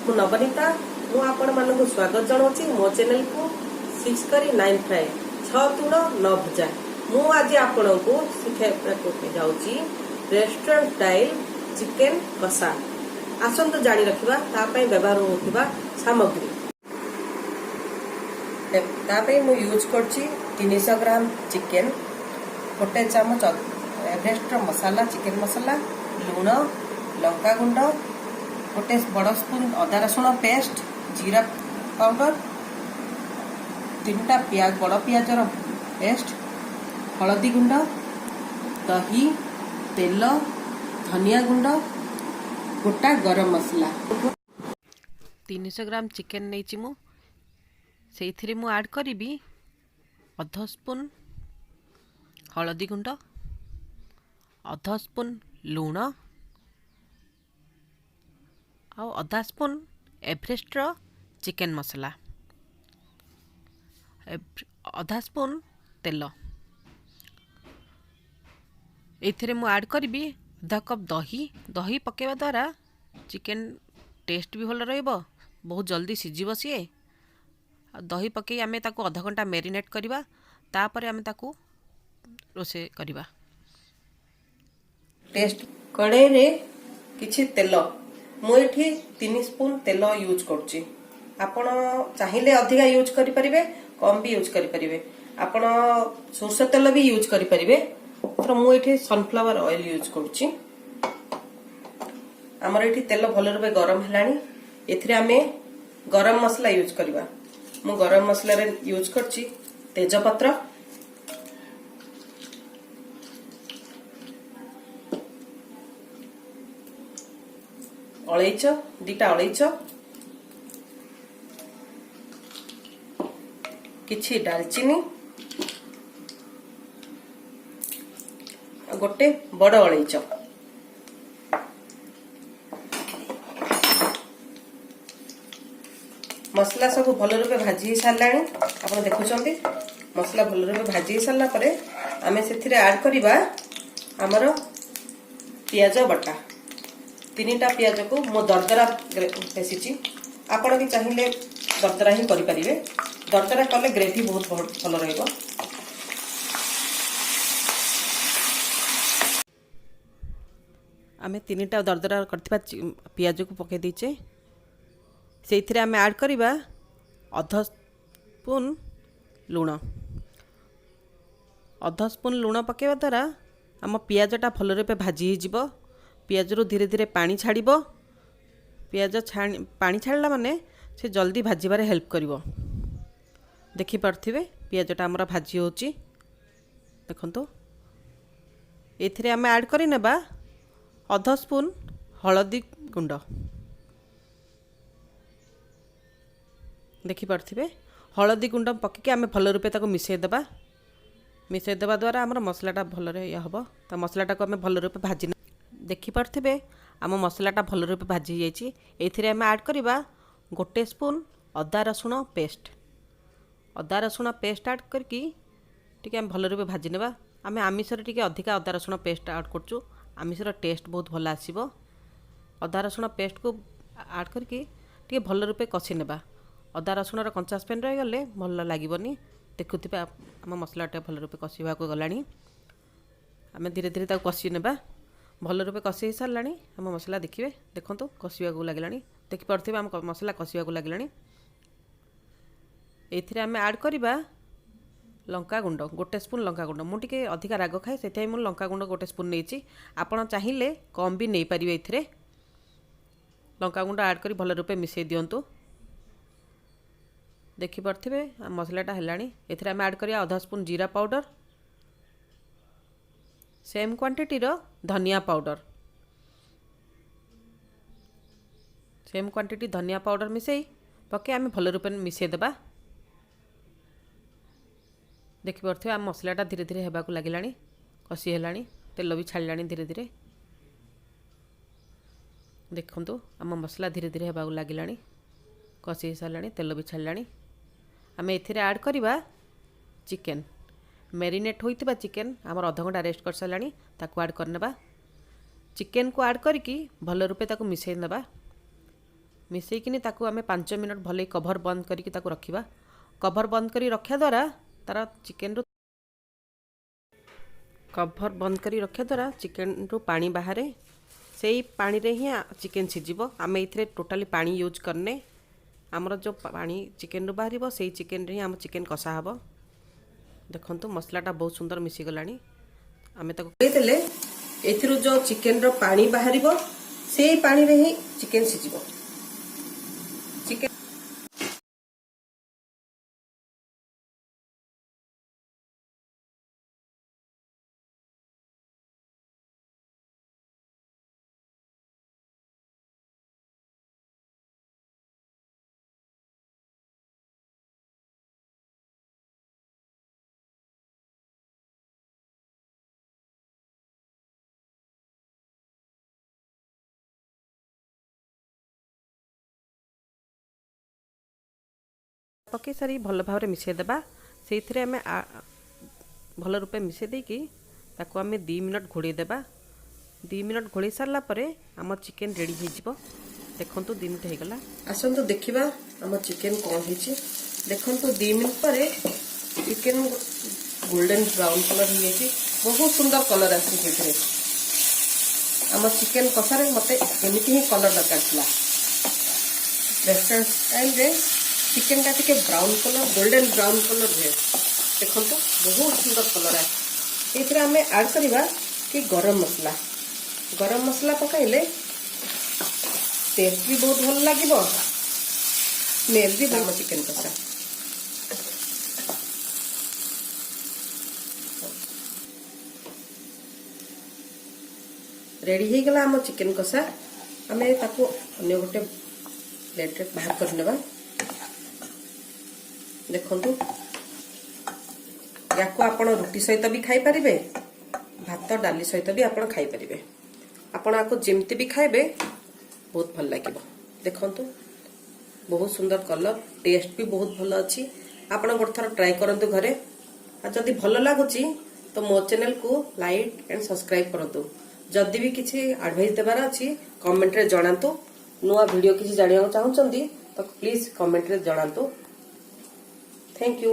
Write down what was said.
ମୁଁ ନବନୀତା ମୁଁ ଆପଣମାନଙ୍କୁ ସ୍ୱାଗତ ଜଣାଉଛି ମୋ ଚ୍ୟାନେଲକୁ 695 6 ତୁଣ 9 ଭୁଜା। ମୁଁ ଆଜି ଆପଣଙ୍କୁ ଶିଖାଇବାକୁ ଯାଉଛି ରେଷ୍ଟୁରାଣ୍ଟ ଷ୍ଟାଇଲ ଚିକେନ କଷା। ଆସନ୍ତୁ ଜାଣି ରଖିବା ତା ପାଇଁ ବ୍ୟବହାର ହେଉଥିବା ସାମଗ୍ରୀ। ତା ପାଇଁ ମୁଁ ୟୁଜ୍ କରୁଛି 300 ଗ୍ରାମ ଚିକେନ, 1 ଚାମଚ ଏଭରେଷ୍ଟ ମସଲା ଚିକେନ मसला, लुण, लंका गुंड, 1 बड़ स्पून अदा रसुण पेस्ट, जीरा पाउडर, 3टा प्याज बड़ पियाजर पेस्ट, हलदी गुंड, दही, तेल, धनिया गुंड, गोटा गरम मसला। 300 ग्राम चिकेन नहीं मु से मु ऐड करी अध स्पून हलदी गुंड, अध स्पून लुण आधा स्पून एवरेस्ट चिकेन मसला, आधा स्पून तेल। ये मु ऐड करी आधा कप दही। दही पकेवा द्वारा चिकेन टेस्ट भी भल रहिबो, बहुत जल्दी सिझिब सी। दही पकई आमे ताको आधा घंटा मैरिनेट करवा, तापर आमे ताको रोसे करवा। टेस्ट कड़े रे किछि तेल मुठी 3 स्पून तेल यूज करुच्ची। आपण चाहिए अधिका यूज करि परिबे, कम भी यूज करि परिबे। आपण सोरष तेल भी यूज करि परिबे। तो मु एठी सनफ्लावर ऑयल यूज करुच्ची। हमर एठी तेल भल रूपे गरम हेलानी। एथिरे आमे गरम मसला यूज करवा। मु गरम मसला रे यूज करची तेजपत्र, अलैच, 2टा अलैच, किछि दालचीनी, गोटे बड़ अलैच। मसला सब भल रूपे भाजी साराणी। आप देखुंत मसला भल रूपे भाजी सारा पर आम से ऐड करवा आमर पियाज बटा। 3टा पियाज को मो दरदरा पेसी। आपण भी चाहिए दरदरा ही करें। दरदरा कले ग्रेवी बहुत भल रहिबो। आमे 3टा दरदरा करथिबा पियाज को पके दीचे। से आम ऐड करवा अध स्पून लुण। अध स्पून लुण पकेवा द्वारा आम पियाजटा भल रूपे भाजी हो। पियाज रू धीरे धीरे पानी छाड़ब। पियाज पानी छाड़ला माने से जल्दी भाजबार हेल्प करिवो। देखि पारथिबे पियाजटा हमरा भाजी होची। देखंतु एथिरे आम ऐड करि नेबा अध स्पून हलदी गुंड। देखि पारथिबे हलदी गुंड पकि आम भल रूपे ताको मिसई देबा। मिसई देबा द्वारा हमर मसलाटा भल रे या हबो। ता मसलाटा को आम भल रूपे भाजी। देखि पारथिबे आम मसलाटा भल रूपे भाजी जाइछि। एथिरे आम ऐड करवा 1 स्पून अदा रसुण पेस्ट। अदा रसुण पेस्ट ऐड करके टिके आम भल रूपे भाजी नेबा। आम आमिषरे टिके अधिका अदा रसुण पेस्ट ऐड करछु। आमिषर टेस्ट बहुत भल आसीबो। अदा रसुण पेस्ट को ऐड करके टिके भल रूपे कषि नेबा। अदा रसुणर कंचा स्मेल रही गले भल लागिबनी। देखुथिबे आम मसलाटा भल रूपे कषिबा को गलानी। आम धीरे धीरे ताको कषि नेबा। भल रूपे कषि हो सारा आम मसला देखिए। देखो कषिया लगे। देखिपे आम मसला कषिया लगे। ये आम ऐड करवा लंका गुंड 1 स्पून लंका गुंड। मुझे अधिका राग खाए से मुझे लंका गुंड 1 स्पून नहीं। आपड़ चाहिए कम भी नहीं पारे। ये लंका गुंड ऐड कर भल रूपे मिसई दिंतु। देखिपे मसलाटा है। ये आम ऐड करिया आधा स्पून जीरा पाउडर, सेम क्वांटिटी रो धनिया पाउडर, सेम क्वांटिटी धनिया पाउडर मिसई पके आम भल रूपे मिसई देबा। देखिपे आम मसलाटा धीरे धीरे होगा लगे। कषि है तेल भी छाड़ा धीरे धीरे। देखु आम मसला धीरे धीरे होगा लगे। कषि हो सारा तेल भी छाड़ा। आम ए ऐड करवा चिकेन। मैरिनेट होइतिबा चिकेन आमर आधा घंटा रेस्ट कर साराणी। ताकू ऐड करनेबा। चिकेन को ऐड करिकी भल रूपे ताकू मिसई नेबा। मिसेकिनी ताकू आमे 5 मिनट भले कभर बंद करिकी ताकू रखिबा। कभर बंद करी रखिया द्वारा तार चिकेन रो कभर बंद करी रखिया द्वारा चिकेन रो पानी बाहरे से पानी रे ही चिकेन सिझिबो। आमे इथरे टोटाली पानी यूज करने आमर जो पानी चिकेन रो बाहरिबो से चिकेन रे ही आम चिकेन कषा हबो। देखंतु मसलाटा बहुत सुंदर मिसी गलानी। आमे ताको देले एथिरु जो चिकेन रो पानी बाहरिबो से पानी रे ही चिकेन सिझिबो। चिकेन पकई सारी भल भाव मिसई देबा। से आम भल रूपे मिसई देकी ताको आम 2 मिनट घोड़े देबा। 2 मिनट घोड़े सारला परे आम चिकेन रेडी हो। देखंतु 2 मिनट हेगला। आसंतु देखिबा आम चिकेन कौन होइछि। देखंतु 2 मिनट परे चिकेन गोल्डन ब्राउन कलर हो जाइछि। बहुत सुंदर कलर आछि केथरे। आम चिकेन कसारे मते एमिति ही कलर दरकार थिला। रेस्टोरेंट स्टाइल रे चिकेन का टिके brown colour golden brown colour है। देखो बहुत सुंदर कलर है। ये आम ऐड करवा कि गरम मसला। गरम मसला पकाइले टेस्ट भी बहुत भल लगे। स्मेल भी भल चिकेन कषा। रेडी हो गला आम चिकेन कषा। आम ताको अन्य गोटे प्लेट रे बाहर कर नेबा। देखंतु याको आपण रुटी सहित भी खाई परिबे, भात डाली सहित भी आपण खाई परिबे। आपण आको जेमती भी खाइबे बहुत भल लागिबो। देखंतु बहुत सुंदर कलर, टेस्ट भी बहुत भल अछि। आपण गोटे थर ट्राई करंतु घरे। आ जदी भल लागुची तो मो चैनल को लाइक एंड सब्सक्राइब करंतु। जदी भी किछि एडवाइस देबार अछि कमेंट रे जणांतु। नुआ वीडियो किछि जानिया चाहउचंदी तो प्लीज कमेंट रे जणांतु। Thank you.